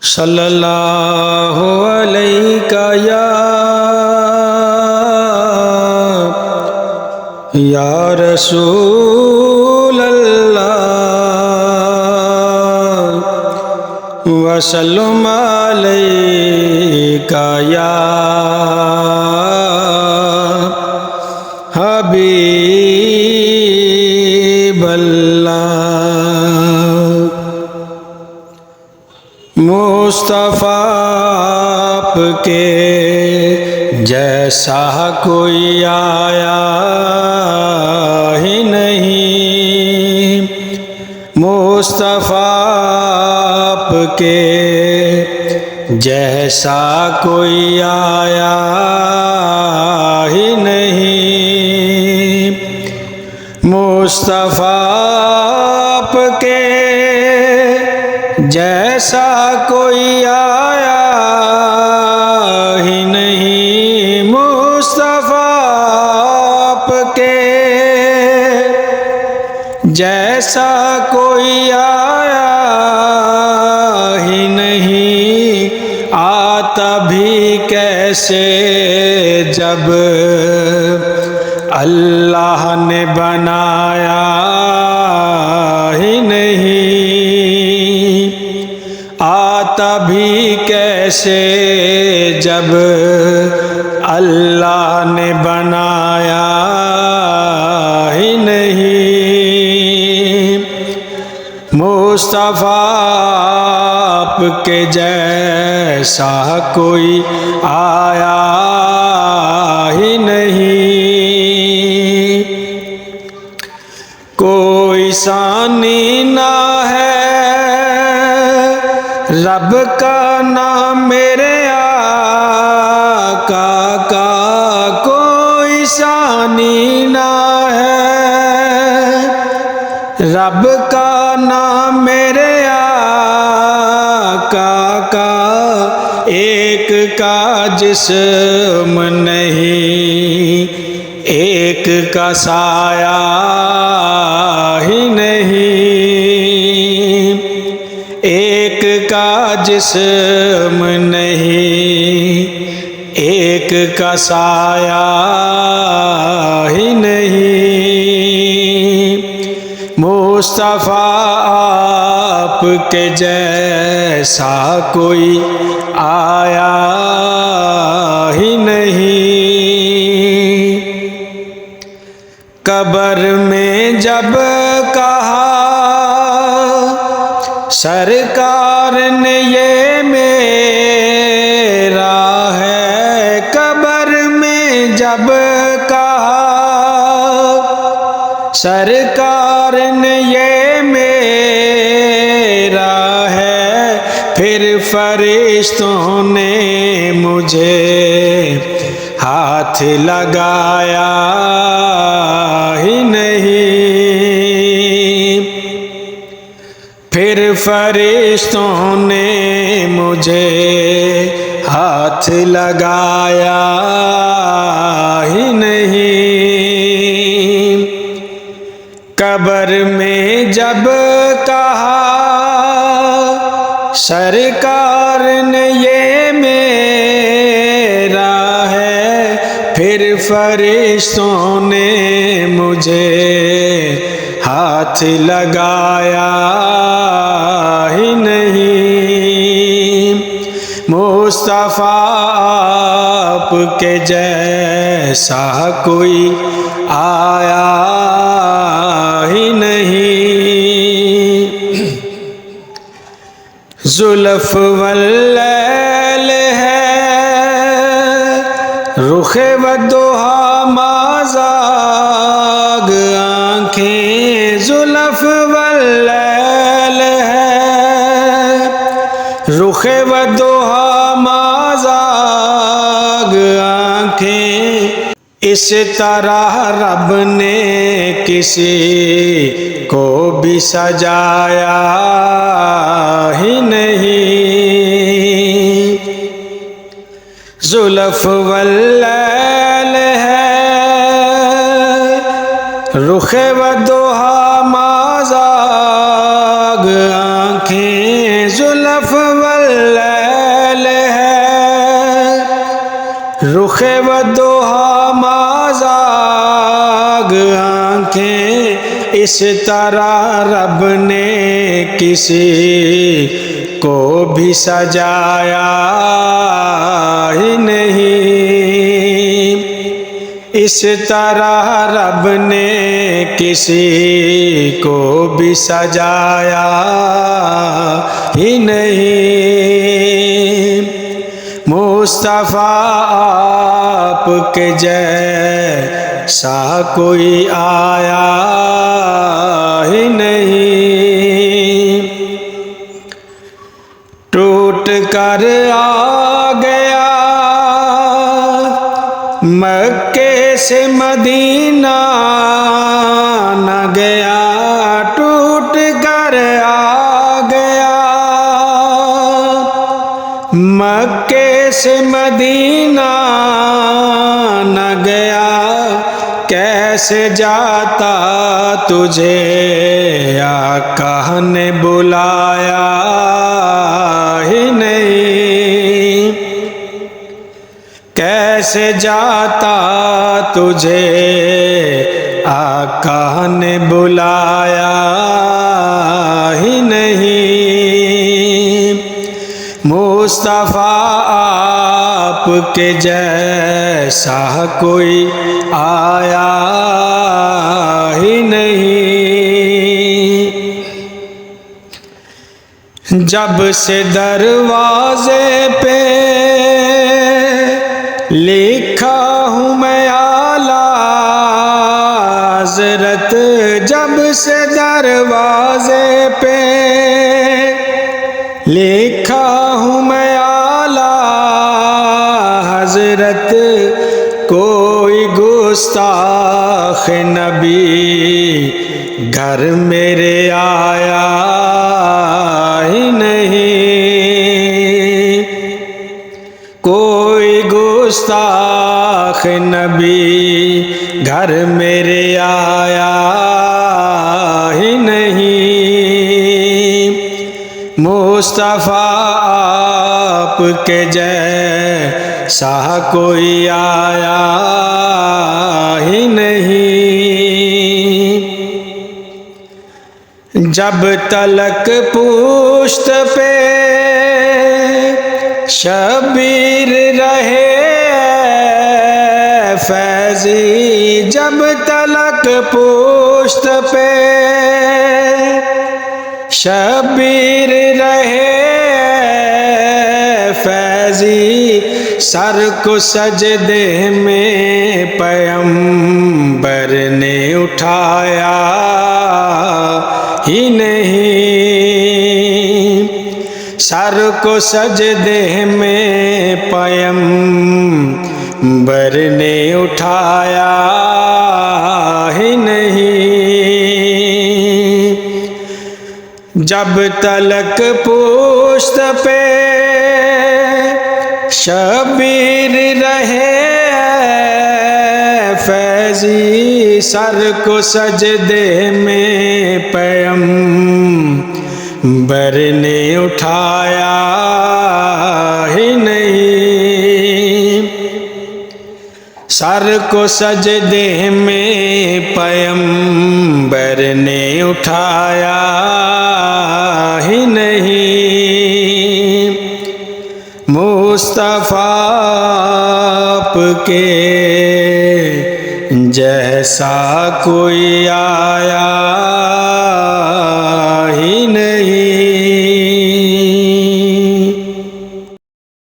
सल्लल्लाहु अलैका या रसूल अल्लाह वसल्लम अलैका या हबीब अल्लाह। मुस्तफ़ा आपके जैसा कोई आया ही नहीं, मुस्तफ़ा आपके जैसा कोई आया ही नहीं, मुस्तफ़ा आपके जैसा कोई आया ही नहीं, मुस्तफ़ा आपके जैसा कोई आया ही नहीं। आता भी कैसे जब अल्लाह ने बनाया ही नहीं, आता भी कैसे जब अल्लाह ने बनाया ही नहीं, मुस्तफ़ा आपके जैसा कोई आया ही नहीं। कोई सानी ना है रब का नाम मेरे आका का, कोई सानी ना है रब का नाम मेरे आका का। एक का जिस्म नहीं, एक का साया ही नहीं, एक का जिस्म नहीं, एक का साया ही नहीं, मुस्तफ़ा आपके जैसा कोई आया ही नहीं। कब्र में जब कहा सरकार ने ये मेरा है, कब्र में जब कहा सरकार ने ये मेरा है, फिर फरिश्तों ने मुझे हाथ लगाया ही नहीं, फिर फरिश्तों ने मुझे हाथ लगाया ही नहीं। कब्र में जब कहा सरकार ने ये मेरा है, फिर फरिश्तों ने मुझे हाथ लगाया ही नहीं, मुस्तफ़ा आपके जैसा कोई आया ही नहीं। जुल्फ वल्लैल है रुखे वद्दुहा माज़ाग आँखें, जुल्फ वल्लैल है रुखे वद्दुहा माज़ाग आँखें। इस तरह रब ने किसी को भी सजाया ही नहीं, जुल्फ वल्लैल है रुखे वद्दुहा माज़ाग आँखें, जुल्फ वल्लैल है, रुखे वदोहा माज़ाग आँखें, इस तरह रब ने किसी को भी सजाया ही नहीं। इस तरह रब ने किसी को भी सजाया ही नहीं। मुस्तफ़ा आपके जैसा कोई आया ही नहीं। टूट कर आ गया मक्के से मदीना न गया, टूट कर आ गया मक्के से मदीना न गया। कैसे जाता तुझे आका ने बुलाया ही नहीं। कैसे जाता तुझे आका ने बुलाया ही नहीं। मुस्तफ़ा आपके जैसा कोई आया ही नहीं। जब से दरवाजे पे लिखा हूँ मैं आला हज़रत, जब से दरवाजे पे लिखा हूँ मैं आला हज़रत, कोई गुस्ताख नबी घर मेरे आया ही नहीं। कोई गुस्ताख नबी घर मेरे आया ही नहीं। मुस्तफ़ा आपके जैसा कोई आया ही नहीं। जब तलक पुश्त पे शबीर रहे फैज़ी, जब तलक पुश्त पे शबीर रहे फैज़ी, सर को सजदे में पैगंबर ने उठाया ही नहीं। सर को सजदे में पैगंबर ने उठाया ही नहीं। जब तलक पुश्त पे शबीर रहे फैज़ी, सर को सजदे में पैगंबर ने उठाया ही नहीं। सर को सजदे में पैगंबर ने उठाया ही नहीं। मुस्तफ़ा आपके जैसा कोई आया ही नहीं।